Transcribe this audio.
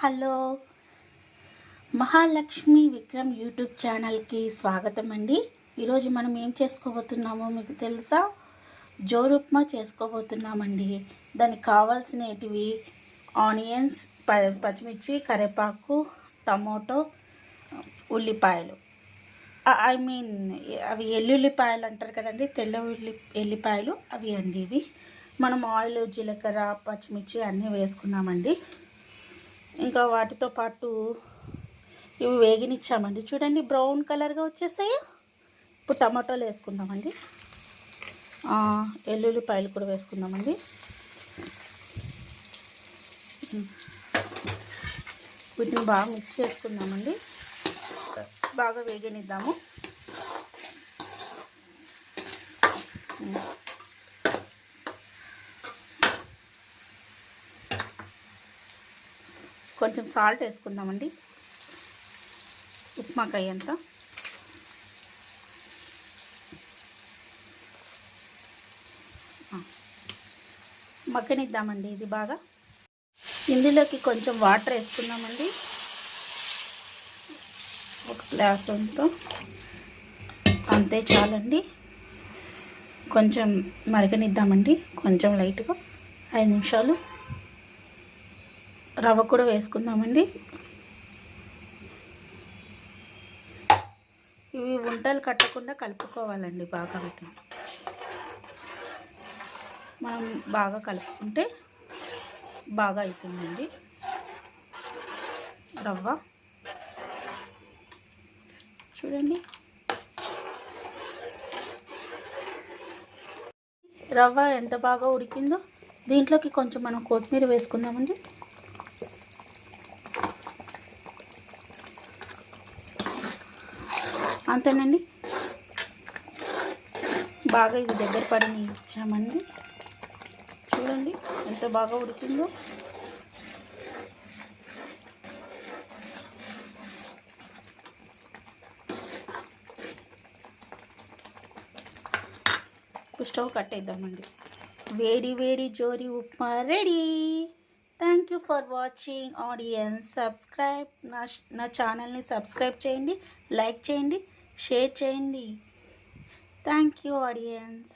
Hello Mahalakshmi Vikram YouTube ఛానల్కి స్వాగతం అండి. ఈరోజు మనం ఏం చేసుకోబోతున్నామో మీకు తెలుసా? జోరు ఉప్మా చేసుకోబోతున్నామండి. దానికి కావాల్సినవి ఆనియన్స్, పచ్చిమిర్చి, కరివేపాకు, టమోటో, ఉల్లిపాయలు. అవి ఎల్లుల్లిపాయలు అంటారు కదండి, తెల్ల ఎల్లిపాయలు అవి అండి. ఇవి మనం ఆయిల్, జీలకర్ర, పచ్చిమిర్చి అన్నీ వేసుకున్నామండి. ఇంకా వాటితో పాటు ఇవి వేగినిచ్చామండి. చూడండి బ్రౌన్ కలర్గా వచ్చేసాయి. ఇప్పుడు టమాటోలు వేసుకుందామండి. ఎల్లుల్లిపాయలు కూడా వేసుకుందామండి. వీటిని బాగా మిక్స్ చేసుకుందామండి. బాగా వేగనిద్దాము. కొంచెం సాల్ట్ వేసుకుందామండి, ఉప్మాకాయ అంతా. మగ్గనిద్దామండి ఇది బాగా. ఇందులోకి కొంచెం వాటర్ వేసుకుందామండి, ఒక గ్లాస్ అంతా. అంతే చాలండి. కొంచెం మరగనిద్దామండి, కొంచెం లైట్గా 5 నిమిషాలు. రవ్వ కూడా వేసుకుందామండి. ఇవి వంటలు కట్టకుండా కలుపుకోవాలండి బాగా. వీటిని మనం బాగా కలుపుకుంటే బాగా అవుతుందండి రవ్వ. చూడండి రవ్వ ఎంత బాగా ఉడికిందో. దీంట్లోకి కొంచెం మనం కొత్తిమీర వేసుకుందామండి. అంతేనండి, బాగా ఇది దగ్గర పడి ఇచ్చామండి. చూడండి ఎంత బాగా ఉడికిందో. స్టవ్ కట్టేద్దామండి. వేడి వేడి జోరి upma ready. Thank you for watching audience. Subscribe నా ఛానల్ని సబ్స్క్రైబ్ చేయండి, లైక్ చేయండి, షేర్ చేయండి. Thank you audience.